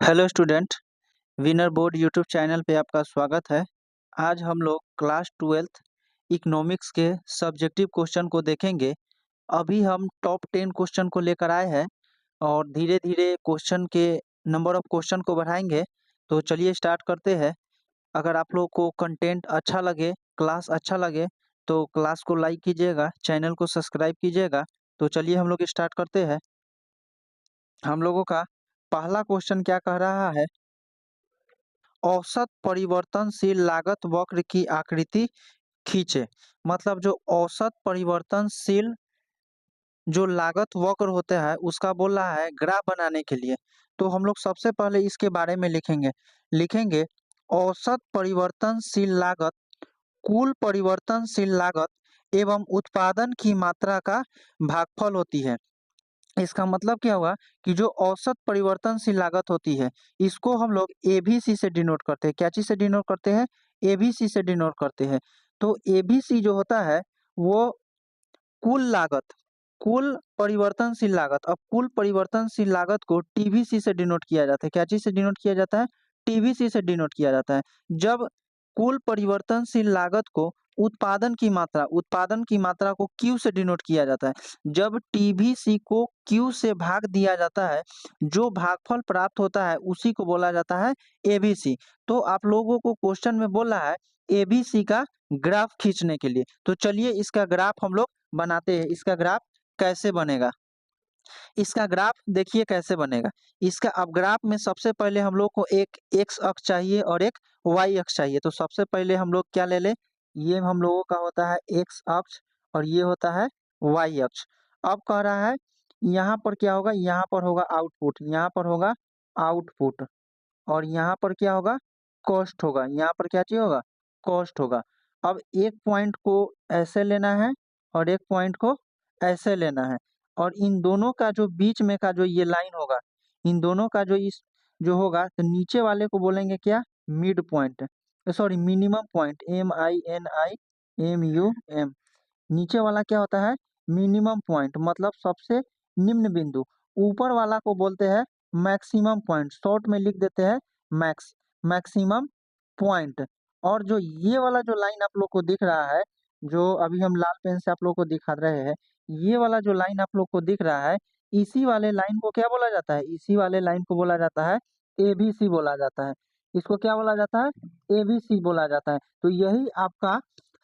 Hello student, winner board YouTube channel पे आपका स्वागत है। आज हम लोग क्लास 12th इकोनॉमिक्स के सब्जेक्टिव क्वेश्चन को देखेंगे। अभी हम टॉप 10 क्वेश्चन को लेकर आए हैं और धीरे धीरे क्वेश्चन के नंबर ऑफ क्वेश्चन को बढ़ाएंगे। तो चलिए स्टार्ट करते हैं। अगर आप लोग को कंटेंट अच्छा लगे, क्लास अच्छा लगे तो क्लास को लाइक कीजिएगा, चैनल को सब्सक्राइब कीजिएगा। तो चलिए हम लोग स्टार्ट करते हैं। हम लोगों का पहला क्वेश्चन क्या कह रहा है? औसत परिवर्तनशील लागत वक्र की आकृति खींचे। मतलब जो औसत परिवर्तनशील जो लागत वक्र होता है उसका बोल रहा है ग्राफ बनाने के लिए। तो हम लोग सबसे पहले इसके बारे में लिखेंगे औसत परिवर्तनशील लागत कुल परिवर्तनशील लागत एवं उत्पादन की मात्रा का भागफल होती है। इसका मतलब क्या हुआ कि जो औसत परिवर्तनशील लागत होती है इसको हम लोग एबीसी से डिनोट करते हैं। क्या चीज से डिनोट करते हैं? एबीसी से डिनोट करते हैं। तो एबीसी जो होता है वो कुल लागत, कुल परिवर्तनशील लागत। अब कुल परिवर्तनशील लागत को टीवीसी से डिनोट किया जाता है। क्या चीज से डिनोट किया जाता है? टीवीसी से डिनोट किया जाता है। जब कुल परिवर्तनशील लागत को उत्पादन की मात्रा को क्यू से डिनोट किया जाता है। जब टीवीसी को क्यू से भाग दिया जाता है, जो भागफल प्राप्त होता है उसी को बोला जाता है एबीसी। तो आप लोगों को क्वेश्चन में बोला है एबीसी का ग्राफ खींचने के लिए। तो चलिए इसका ग्राफ हम लोग बनाते हैं। इसका ग्राफ कैसे बनेगा? इसका ग्राफ देखिए कैसे बनेगा। इसका अब ग्राफ में सबसे पहले हम लोग को एक एक्स अक्ष चाहिए और एक वाई अक्ष चाहिए। तो सबसे पहले हम लोग क्या ले ले, ये हम लोगों का होता है एक्स अक्ष और ये होता है वाई अक्ष। अब कह रहा है यहाँ पर क्या होगा, यहाँ पर होगा आउटपुट, यहाँ पर होगा आउटपुट और यहाँ पर क्या होगा, कॉस्ट होगा। यहाँ पर क्या चीज होगा, कॉस्ट होगा। अब एक पॉइंट को ऐसे लेना है और एक पॉइंट को ऐसे लेना है और इन दोनों का जो बीच में का जो ये लाइन होगा, इन दोनों का जो इस जो होगा तो नीचे वाले को बोलेंगे क्या, mid point, sorry minimum point, MINIMUM। नीचे वाला क्या होता है, मिनिमम पॉइंट मतलब सबसे निम्न बिंदु। ऊपर वाला को बोलते हैं मैक्सिमम पॉइंट, शॉर्ट में लिख देते हैं मैक्सिमम पॉइंट। और जो ये वाला जो लाइन आप लोग को दिख रहा है, जो अभी हम लाल पेन से आप लोग को दिखा रहे हैं, ये वाला जो लाइन आप लोग को दिख रहा है, इसी वाले लाइन को क्या बोला जाता है, इसी वाले लाइन को बोला जाता है एबीसी बोला जाता है। इसको क्या बोला जाता है, एबीसी बोला जाता है। तो यही आपका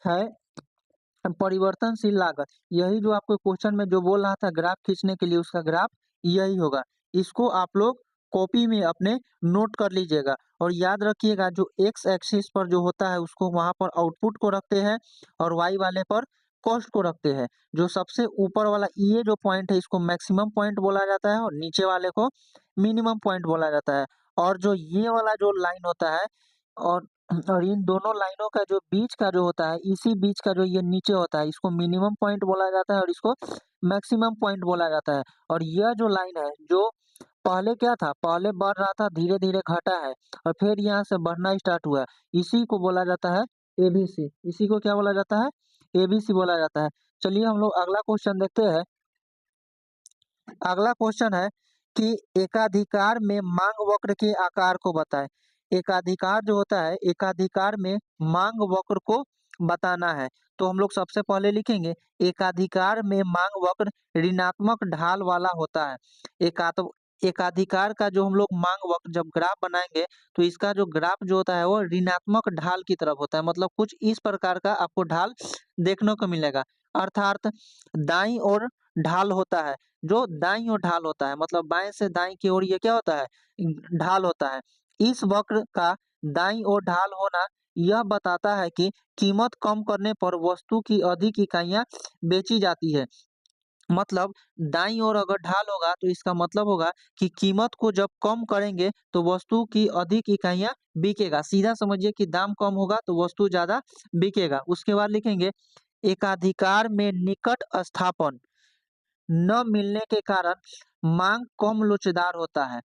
है परिवर्तनशील लागत। यही जो आपको क्वेश्चन में जो बोल रहा था ग्राफ खींचने के लिए, उसका ग्राफ यही होगा। इसको आप लोग कॉपी में अपने नोट कर लीजिएगा और याद रखिएगा जो एक्स एक्सिस पर जो होता है उसको वहां पर आउटपुट को रखते हैं और वाई वाले पर कॉस्ट को रखते हैं। जो सबसे ऊपर वाला ये जो पॉइंट है इसको मैक्सिमम पॉइंट बोला जाता है और नीचे वाले को मिनिमम पॉइंट बोला जाता है। और जो ये वाला जो लाइन होता है और और इन दोनों लाइनों का जो बीच का जो होता है, इसी बीच का जो ये नीचे होता है इसको मिनिमम पॉइंट बोला जाता है और इसको मैक्सिमम पॉइंट बोला जाता है। और यह जो लाइन है जो पहले क्या था, पहले बढ़ रहा था धीरे धीरे घटा है और फिर यहाँ से बढ़ना स्टार्ट हुआ है, इसी को बोला जाता है एबीसी। इसी को क्या बोला जाता है, एबीसी बोला जाता है। चलिए हम लोग अगला क्वेश्चन देखते हैं। अगला क्वेश्चन है कि एकाधिकार में मांग वक्र के आकार को बताएं। एकाधिकार जो होता है, एकाधिकार में मांग वक्र को बताना है। तो हम लोग सबसे पहले लिखेंगे एकाधिकार में मांग वक्र ऋणात्मक ढाल वाला होता है। एकात एकाधिकार का जो हम लोग मांग वक्र जब ग्राफ बनाएंगे तो इसका जो ग्राफ जो होता है वो ऋणात्मक ढाल की तरफ होता है। मतलब कुछ इस प्रकार का आपको ढाल देखने को मिलेगा। अर्थात दाईं ओर ढाल होता है, जो दाईं ओर ढाल होता है मतलब बाएं से दाईं की ओर ये क्या होता है, ढाल होता है। इस वक्र का दाईं ओर ढाल होना यह बताता है कि कीमत कम करने पर वस्तु की अधिक इकाइयां बेची जाती है। मतलब दाईं ओर अगर ढाल होगा तो इसका मतलब होगा कि कीमत को जब कम करेंगे तो वस्तु की अधिक इकाइयां बिकेगा। सीधा समझिए कि दाम कम होगा तो वस्तु ज्यादा बिकेगा। उसके बाद लिखेंगे एकाधिकार में निकट स्थापन न मिलने के कारण मांग कम लोचदार होता है।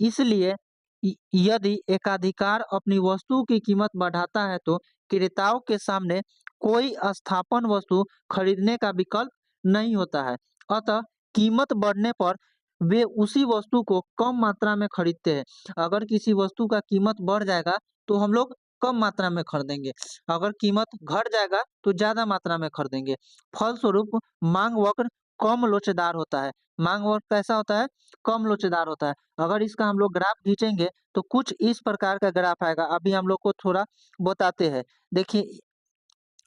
इसलिए यदि एकाधिकार अपनी वस्तु की कीमत बढ़ाता है तो क्रेताओं के सामने कोई स्थापन वस्तु खरीदने का विकल्प नहीं होता है। अतः कीमत बढ़ने पर वे उसी वस्तु को कम मात्रा में खरीदते हैं। अगर किसी वस्तु का कीमत बढ़ जाएगा तो हम लोग कम मात्रा में खरीदेंगे, अगर कीमत घट जाएगा तो ज़्यादा मात्रा में खरीदेंगे। फलस्वरूप मांग वक्र कम लोचदार होता है। मांग वक्र कैसा होता है? कम लोचदार होता है। अगर इसका हम लोग ग्राफ खींचेंगे तो कुछ इस प्रकार का ग्राफ आएगा। अभी हम लोग को थोड़ा बताते हैं। देखिए,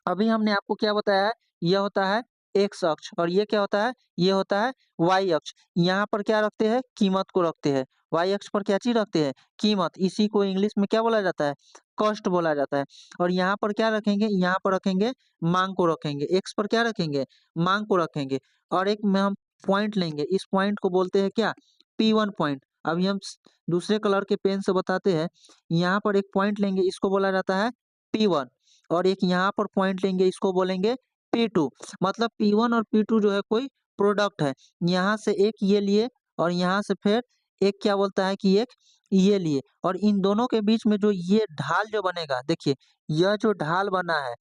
अभी हमने आपको क्या बताया है? यह होता है एक्स अक्ष और ये क्या होता है? ये होता है वाई अक्ष। यहाँ पर क्या रखते हैं? कीमत को रखते हैं। वाई अक्ष पर क्या चीज़ रखते हैं? कीमत। इसी को इंग्लिश में क्या बोला जाता है? कॉस्ट बोला जाता है। और यहाँ पर क्या रखेंगे? यहाँ पर रखेंगे मांग को रखेंगे। एक्स पर क्या रखेंगे? मांग को रखेंगे। और एक में हम पॉइंट लेंगे। इस पॉइंट को बोलते हैं क्या? P1 point. अभी हम दूसरे कलर के पेन से बताते हैं। यहाँ पर एक पॉइंट लेंगे, इसको बोला जाता है P1। और एक यहाँ पर पॉइंट लेंगे, इसको बोलेंगे P2। मतलब P1 और P2 जो है कोई प्रोडक्ट है। यहाँ से एक ये लिए और यहाँ से फिर एक क्या बोलता है कि एक ये लिए, और इन दोनों के बीच में जो ये ढाल जो बनेगा, देखिए यह जो ढाल बना है,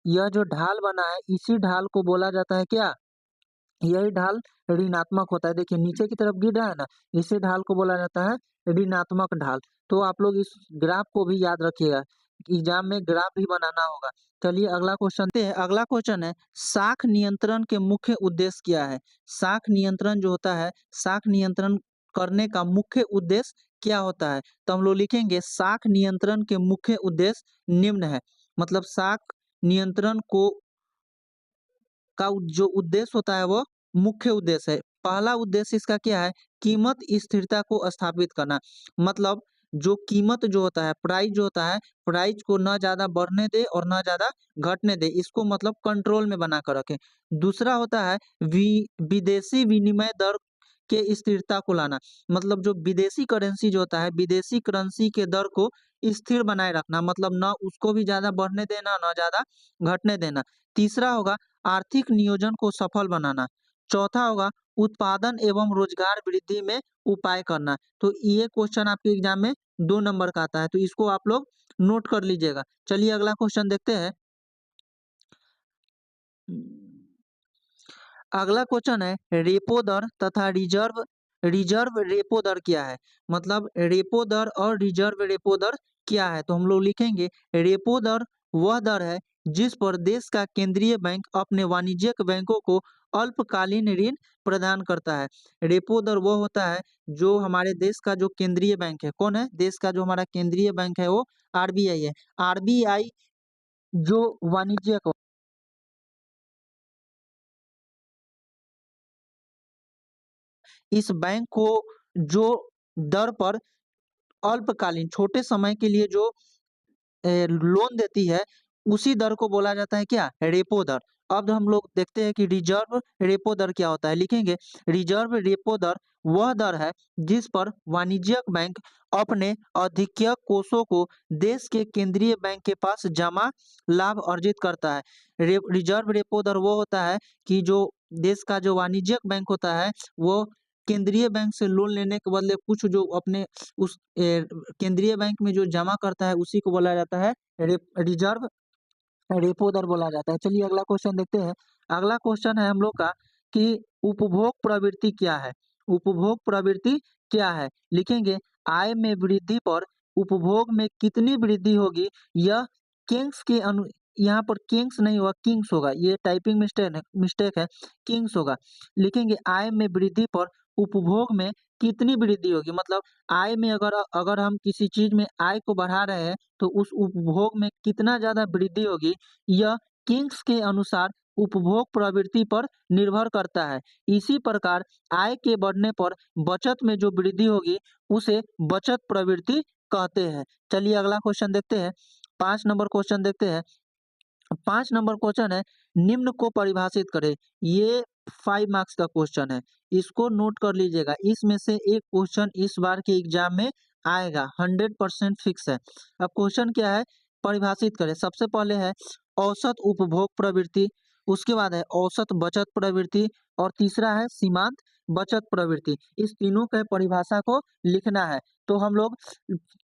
यह जो ढाल बना है, इसी ढाल को बोला जाता है क्या? यही ढाल ऋणात्मक होता है। देखिए नीचे की तरफ गिर रहा है ना, इसी ढाल को बोला जाता है ऋणात्मक ढाल। तो आप लोग इस ग्राफ को भी याद रखिएगा, एग्जाम में ग्राफ भी बनाना होगा। चलिए अगला क्वेश्चन है। अगला क्वेश्चन है, शाख नियंत्रण के मुख्य उद्देश्य क्या है? शाख नियंत्रण जो होता है, शाख नियंत्रण करने का मुख्य उद्देश्य क्या होता है? तो हम लोग लिखेंगे शाख नियंत्रण के मुख्य उद्देश्य निम्न है। मतलब शाख नियंत्रण को का जो उद्देश्य होता है वो मुख्य उद्देश्य है। पहला उद्देश्य इसका क्या है? कीमत स्थिरता को स्थापित करना। मतलब जो कीमत जो होता है, प्राइस जो होता है, प्राइस को ना ज़्यादा बढ़ने दे और ना ज़्यादा घटने दे, इसको मतलब कंट्रोल में बना कर रखे। दूसरा होता है विदेशी विनिमय दर के स्थिरता को लाना। मतलब जो विदेशी करेंसी जो होता है, विदेशी करेंसी के दर को स्थिर बनाए रखना। मतलब ना उसको भी ज़्यादा बढ़ने देना, ना ज़्यादा घटने देना। तीसरा होगा आर्थिक नियोजन को सफल बनाना। चौथा होगा उत्पादन एवं रोजगार वृद्धि में उपाय करना। तो ये क्वेश्चन आपके एग्जाम में 2 नंबर का आता है, तो इसको आप लोग नोट कर लीजिएगा। चलिए अगला क्वेश्चन देखते हैं। अगला क्वेश्चन है, रेपो दर तथा रिजर्व रिजर्व रेपो दर क्या है? मतलब रेपो दर और रिजर्व रेपो दर क्या है? तो हम लोग लिखेंगे रेपो दर वह दर है जिस पर देश का केंद्रीय बैंक अपने वाणिज्यिक बैंकों को अल्पकालीन ऋण प्रदान करता है। रेपो दर वो होता है जो हमारे देश का जो केंद्रीय बैंक है, कौन है? देश का जो हमारा केंद्रीय बैंक है वो आरबीआई है। आरबीआई जो वाणिज्यिक इस बैंक को जो दर पर अल्पकालीन छोटे समय के लिए जो लोन देती है, उसी दर को बोला जाता है क्या? रेपो दर। अब हम लोग देखते हैं कि रिजर्व रेपो दर क्या होता है। लिखेंगे रिजर्व रेपो दर वह दर है जिस पर वाणिज्यिक बैंक अपने अधिक्य कोषों को देश के केंद्रीय बैंक के पास जमा लाभ अर्जित करता है। रिजर्व रेपो दर वो होता है कि जो देश का जो वाणिज्यिक बैंक होता है, वो केंद्रीय बैंक से लोन लेने के बदले कुछ जो अपने उस केंद्रीय बैंक में जो जमा करता है, उसी को बोला जाता है रिजर्व रेपो दर बोला जाता है। चलिए अगला क्वेश्चन देखते हैं। अगला क्वेश्चन है हम लोग का कि उपभोग प्रवृत्ति क्या है? उपभोग प्रवृत्ति क्या है? लिखेंगे आय में वृद्धि पर उपभोग में कितनी वृद्धि होगी? यह किंग्स के अनु यहाँ पर किंग्स नहीं होगा, किंग्स होगा। ये टाइपिंग मिस्टेक है, किंग्स होगा। लिखेंगे आय में वृद्धि पर उपभोग में कितनी वृद्धि होगी? मतलब आय में अगर अगर हम किसी चीज में आय को बढ़ा रहे हैं तो उस उपभोग में कितना ज़्यादा वृद्धि होगी, यह किंग्स के अनुसार उपभोग प्रवृत्ति पर निर्भर करता है। इसी प्रकार आय के बढ़ने पर बचत में जो वृद्धि होगी, उसे बचत प्रवृत्ति कहते हैं। चलिए अगला क्वेश्चन देखते हैं। 5 नंबर क्वेश्चन देखते हैं। 5 नंबर क्वेश्चन है, निम्न को परिभाषित करें। ये 5 मार्क्स का क्वेश्चन है, इसको नोट कर लीजिएगा। इसमें से एक क्वेश्चन इस बार के एग्जाम में आएगा, 100% फिक्स है। अब क्वेश्चन क्या है? परिभाषित करें। सबसे पहले है औसत उपभोग प्रवृत्ति, उसके बाद है औसत बचत प्रवृत्ति और तीसरा है सीमांत बचत प्रवृत्ति। इस तीनों के परिभाषा को लिखना है। तो हम लोग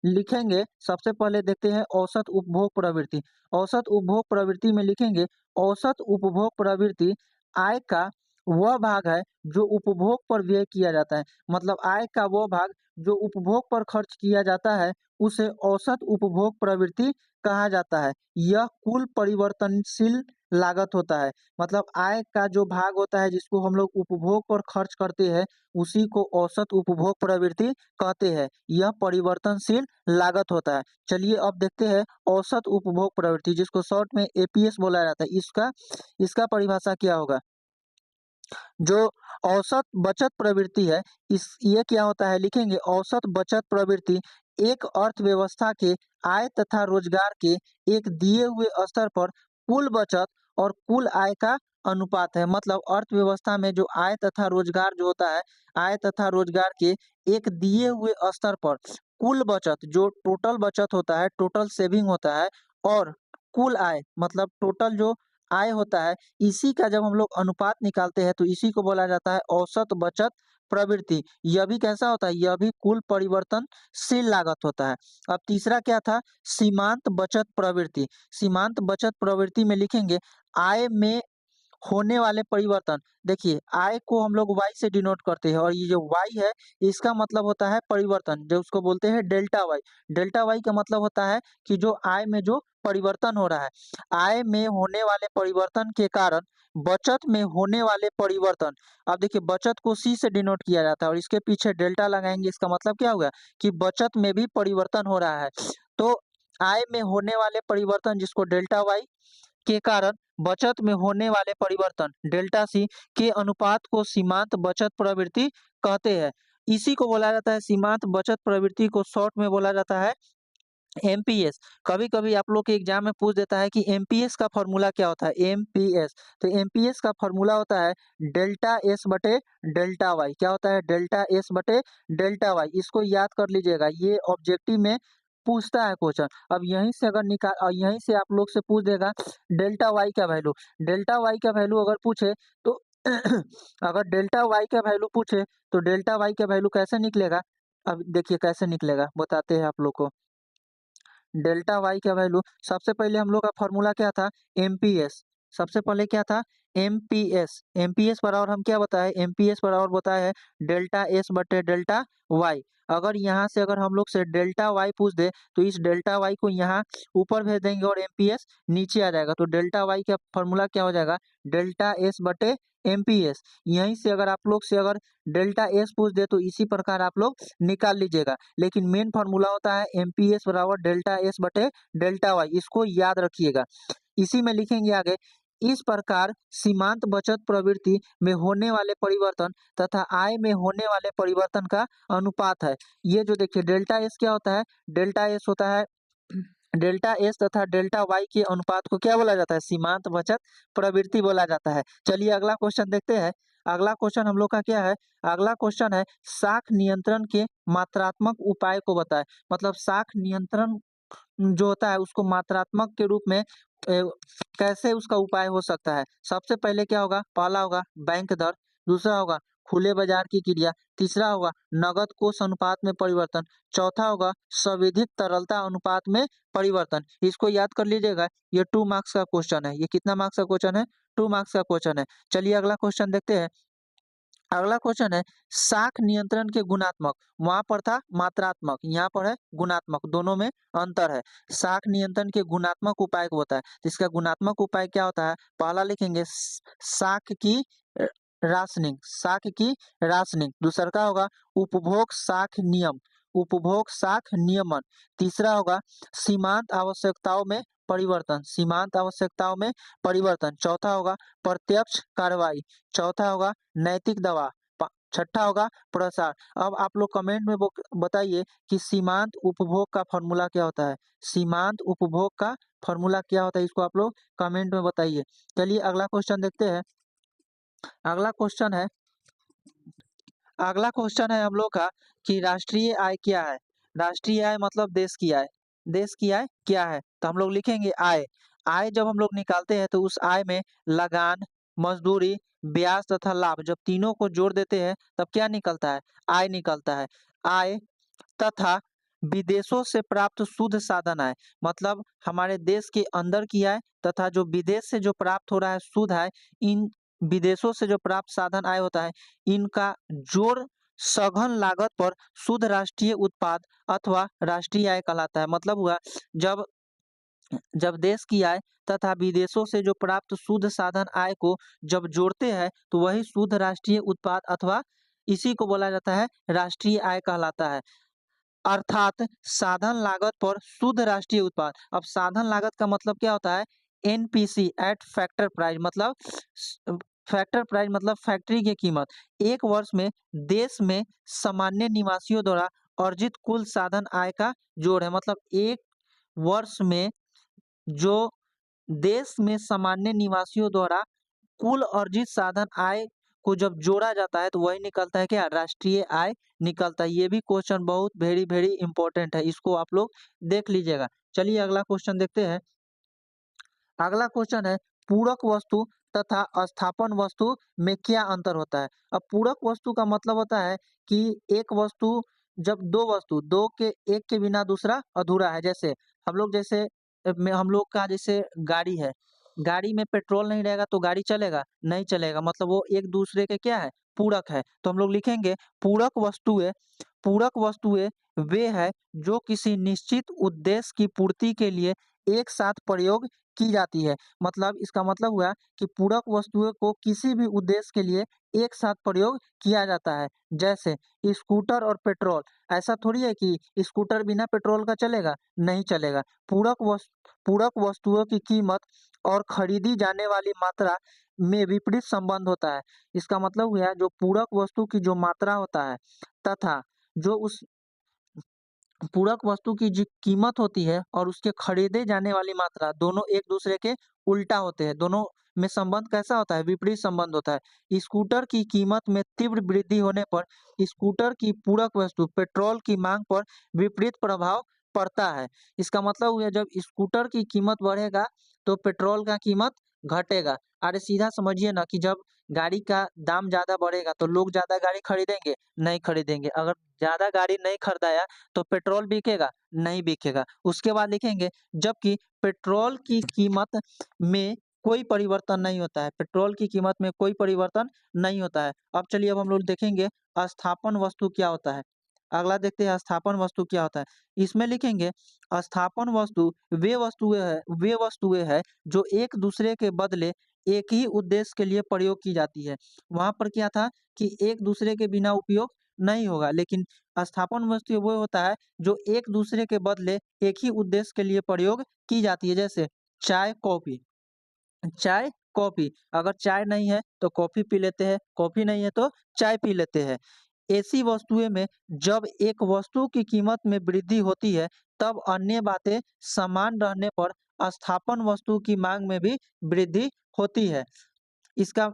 लिखेंगे, सबसे पहले देखते हैं औसत उपभोग प्रवृत्ति। औसत उपभोग प्रवृत्ति में लिखेंगे औसत उपभोग प्रवृत्ति आय का वह भाग है जो उपभोग पर व्यय किया जाता है। मतलब आय का वह भाग जो उपभोग पर खर्च किया जाता है उसे औसत उपभोग प्रवृत्ति कहा जाता है। यह कुल परिवर्तनशील लागत होता है। मतलब आय का जो भाग होता है जिसको हम लोग उपभोग पर खर्च करते हैं उसी को औसत उपभोग प्रवृत्ति कहते हैं। यह परिवर्तनशील लागत होता है। चलिए अब देखते हैं औसत उपभोग प्रवृत्ति जिसको शॉर्ट में एपीएस बोला जाता है। इसका इसका परिभाषा क्या होगा? जो औसत बचत प्रवृत्ति है इस ये क्या होता है लिखेंगे औसत बचत प्रवृत्ति एक अर्थव्यवस्था के आय तथा रोजगार के एक दिए हुए स्तर पर कुल बचत और कुल आय का अनुपात है। मतलब अर्थव्यवस्था में जो आय तथा रोजगार जो होता है आय तथा रोजगार के एक दिए हुए स्तर पर कुल बचत जो टोटल बचत होता है टोटल सेविंग होता है और कुल आय मतलब टोटल जो आय होता है इसी का जब हम लोग अनुपात निकालते हैं तो इसी को बोला जाता है औसत बचत प्रवृत्ति। यह भी कैसा होता है? यह भी कुल परिवर्तनशील लागत होता है। अब तीसरा क्या था? सीमांत बचत प्रवृत्ति। सीमांत बचत प्रवृत्ति में लिखेंगे आय में होने वाले परिवर्तन। देखिए आय को हम लोग वाई से डिनोट करते हैं और ये जो वाई है इसका मतलब होता है परिवर्तन जो उसको बोलते हैं डेल्टा वाई। डेल्टा वाई का मतलब होता है कि जो आय में जो परिवर्तन हो रहा है आय में होने वाले परिवर्तन के कारण बचत में होने वाले परिवर्तन। अब देखिए बचत को सी से डिनोट किया जाता है और इसके पीछे डेल्टा लगाएंगे इसका मतलब क्या होगा कि बचत में भी परिवर्तन हो रहा है। तो आय में होने वाले परिवर्तन जिसको डेल्टा वाई के कारण बचत में होने वाले परिवर्तन डेल्टा सी के अनुपात को सीमांत बचत प्रवृत्ति कहते हैं। इसी को बोला जाता है सीमांत बचत प्रवृत्ति को शॉर्ट में बोला जाता है एमपीएस। कभी-कभी आप लोग के एग्जाम में पूछ देता है कि एमपीएस का फॉर्मूला क्या होता है? एमपीएस। तो एमपीएस का फॉर्मूला होता है डेल्टा एस बटे डेल्टा वाई। क्या होता है? डेल्टा एस बटे डेल्टा वाई। इसको याद कर लीजिएगा ये ऑब्जेक्टिव में पूछता है क्वेश्चन। अब यहीं से अगर यहीं से आप लोग से पूछ देगा डेल्टा वाई का वैल्यू। डेल्टा वाई का वैल्यू अगर पूछे तो अगर डेल्टा वाई का वैल्यू पूछे तो डेल्टा वाई का वैल्यू कैसे निकलेगा? अब देखिए कैसे निकलेगा बताते हैं आप लोग को। डेल्टा वाई का वैल्यू सबसे पहले हम लोग का फॉर्मूला क्या था? एमपीएस। सबसे पहले क्या था? एमपीएस। एमपीएस बराबर हम क्या बताए? एमपीएस बराबर बताया है डेल्टा एस बटे डेल्टा वाई। अगर यहाँ से अगर हम लोग से डेल्टा वाई पूछ दे तो इस डेल्टा वाई को यहाँ ऊपर भेज देंगे और एमपीएस नीचे आ जाएगा। तो डेल्टा वाई का फॉर्मूला क्या हो जाएगा? डेल्टा एस बटे एमपीएस। यहीं से अगर आप लोग से अगर डेल्टा एस पूछ दे तो इसी प्रकार आप लोग निकाल लीजिएगा। लेकिन मेन फॉर्मूला होता है एमपीएस बराबर डेल्टा एस बटे डेल्टा वाई। इसको याद रखिएगा। इसी में लिखेंगे आगे इस प्रकार सीमांत बचत प्रवृत्ति में होने वाले परिवर्तन तथा आय में होने वाले परिवर्तन का अनुपात है। ये जो देखिए डेल्टा एस क्या होता है? डेल्टा एस होता है डेल्टा एस तथा डेल्टा वाई के अनुपात को क्या बोला जाता है? सीमांत बचत प्रवृत्ति बोला जाता है। चलिए अगला क्वेश्चन देखते हैं। अगला क्वेश्चन हम लोग का क्या है? अगला क्वेश्चन है साख नियंत्रण के मात्रात्मक उपाय को बताएं। मतलब साख नियंत्रण जो होता है उसको मात्रात्मक के रूप में कैसे उसका उपाय हो सकता है? सबसे पहले क्या होगा? पहला होगा बैंक दर, दूसरा होगा खुले बाजार की क्रिया, तीसरा होगा नगद कोष अनुपात में परिवर्तन, चौथा होगा संविधित तरलता अनुपात में परिवर्तन। इसको याद कर लीजिएगा। ये 2 मार्क्स का क्वेश्चन है। ये कितना मार्क्स का क्वेश्चन है? 2 मार्क्स का क्वेश्चन है। चलिए अगला क्वेश्चन देखते हैं। अगला क्वेश्चन है साख नियंत्रण के गुणात्मक। वहां पर था मात्रात्मक, यहाँ पर है गुणात्मक, दोनों में अंतर है। साख नियंत्रण के गुणात्मक उपाय को होता है तो इसका गुणात्मक उपाय क्या होता है? पहला लिखेंगे साख की अ, राशनिंग, साख की राशनिंग। दूसरा का होगा उपभोग साख नियम, उपभोग साख नियमन। तीसरा होगा सीमांत आवश्यकताओं में परिवर्तन, सीमांत आवश्यकताओं में परिवर्तन। चौथा होगा प्रत्यक्ष कार्रवाई, चौथा होगा नैतिक दबाव, छठा होगा प्रसार। अब आप लोग कमेंट में बताइए कि सीमांत उपभोग का फॉर्मूला क्या होता है? सीमांत उपभोग का फॉर्मूला क्या होता है? इसको आप लोग कमेंट में बताइए। चलिए अगला क्वेश्चन देखते हैं। अगला क्वेश्चन है अगला क्वेश्चन है हम लोग का कि राष्ट्रीय आय क्या है? राष्ट्रीय आय मतलब देश की आय। देश की आय क्या है? तो हम लोग लिखेंगे आय। आय जब हम लोग निकालते हैं तो उस आय में लगान, मजदूरी, ब्याज तथा लाभ जब तीनों को जोड़ देते हैं तब क्या निकलता है? आय निकलता है। आय तथा विदेशों से प्राप्त शुद्ध साधन आय मतलब हमारे देश के अंदर की आय तथा जो विदेश से जो प्राप्त हो रहा है शुद्ध आय, इन विदेशों से जो प्राप्त साधन आय होता है, इनका जोड़ सघन लागत पर शुद्ध राष्ट्रीय उत्पाद अथवा राष्ट्रीय आय कहलाता है। मतलब हुआ जब जब देश की आय तथा विदेशों से जो प्राप्त शुद्ध साधन आय को जब जोड़ते हैं तो वही शुद्ध राष्ट्रीय उत्पाद अथवा इसी को बोला जाता है राष्ट्रीय आय कहलाता है। अर्थात साधन लागत पर शुद्ध राष्ट्रीय उत्पाद। अब साधन लागत का मतलब क्या होता है? एनपीसी एट फैक्टर प्राइस, मतलब फैक्टर प्राइस मतलब फैक्ट्री की कीमत। एक वर्ष में देश में सामान्य निवासियों द्वारा अर्जित कुल साधन आय का जोड़ है। मतलब एक वर्ष में जो देश में सामान्य निवासियों द्वारा कुल अर्जित साधन आय को जब जोड़ा जाता है तो वही निकलता है क्या? राष्ट्रीय आय निकलता है। ये भी क्वेश्चन बहुत वेरी वेरी इंपॉर्टेंट है, इसको आप लोग देख लीजिएगा। चलिए अगला क्वेश्चन देखते हैं। अगला क्वेश्चन है पूरक वस्तु तथा स्थापन वस्तु में क्या अंतर होता है? अब पूरक वस्तु का मतलब होता है कि एक वस्तु जब दो वस्तु दो के एक के बिना दूसरा अधूरा है। जैसे हम लोग का जैसे गाड़ी है, गाड़ी में पेट्रोल नहीं रहेगा तो गाड़ी चलेगा नहीं चलेगा, मतलब वो एक दूसरे के क्या है? पूरक है। तो हम लोग लिखेंगे पूरक वस्तुएं वे है जो किसी निश्चित उद्देश्य की पूर्ति के लिए एक साथ प्रयोग की जाती है। मतलब इसका मतलब हुआ कि पूरक वस्तुओं को किसी भी उद्देश्य के लिए एक साथ प्रयोग किया जाता है। जैसे स्कूटर और पेट्रोल, ऐसा थोड़ी है कि स्कूटर बिना पेट्रोल का चलेगा, नहीं चलेगा। पूरक वस्तुओं की कीमत और खरीदी जाने वाली मात्रा में विपरीत संबंध होता है। इसका मतलब हुआ जो पूरक वस्तु की जो मात्रा होता है तथा जो उस पूरक वस्तु की जो कीमत होती है और उसके खरीदे जाने वाली मात्रा दोनों एक दूसरे के उल्टा होते हैं। दोनों में संबंध कैसा होता है? विपरीत संबंध होता है। स्कूटर की कीमत में तीव्र वृद्धि होने पर स्कूटर की पूरक वस्तु पेट्रोल की मांग पर विपरीत प्रभाव पड़ता है। इसका मतलब हुआ जब स्कूटर की कीमत बढ़ेगा तो पेट्रोल का कीमत घटेगा। अरे सीधा समझिए ना कि जब गाड़ी का दाम ज्यादा बढ़ेगा तो लोग ज्यादा गाड़ी खरीदेंगे नहीं खरीदेंगे। अगर ज्यादा गाड़ी नहीं खरीदाया तो पेट्रोल बिकेगा नहीं बिकेगा। उसके बाद लिखेंगे जबकि पेट्रोल की कीमत में कोई परिवर्तन नहीं होता है, पेट्रोल की कीमत में कोई परिवर्तन नहीं होता है। अब चलिए अब हम लोग देखेंगे स्थापन वस्तु क्या होता है। अगला देखते हैं स्थापन वस्तु क्या होता है। इसमें लिखेंगे स्थापन वस्तु वे वस्तुएं है जो एक दूसरे के बदले एक ही उद्देश्य के लिए प्रयोग की जाती है। वहां पर क्या था कि एक दूसरे के बिना उपयोग नहीं होगा, लेकिन स्थापन वस्तु वो होता है जो एक दूसरे के बदले एक ही उद्देश्य के लिए प्रयोग की जाती है। जैसे चाय कॉफी, चाय कॉफी, अगर चाय नहीं है तो कॉफी पी लेते हैं, कॉफी नहीं है तो चाय पी लेते हैं। ऐसी वस्तुएं में जब एक वस्तु की कीमत में वृद्धि होती है तब अन्य बातें समान रहने पर स्थापन वस्तु की मांग में भी वृद्धि होती है। इसका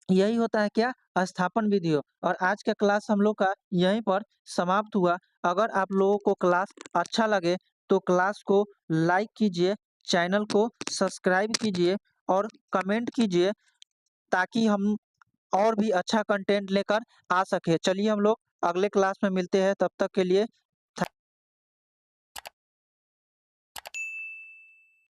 यही होता है क्या? स्थापन विधि हो। और आज का क्लास हम लोग का यहीं पर समाप्त हुआ। अगर आप लोगों को क्लास अच्छा लगे तो क्लास को लाइक कीजिए, चैनल को सब्सक्राइब कीजिए और कमेंट कीजिए ताकि हम और भी अच्छा कंटेंट लेकर आ सके। चलिए हम लोग अगले क्लास में मिलते हैं, तब तक के लिए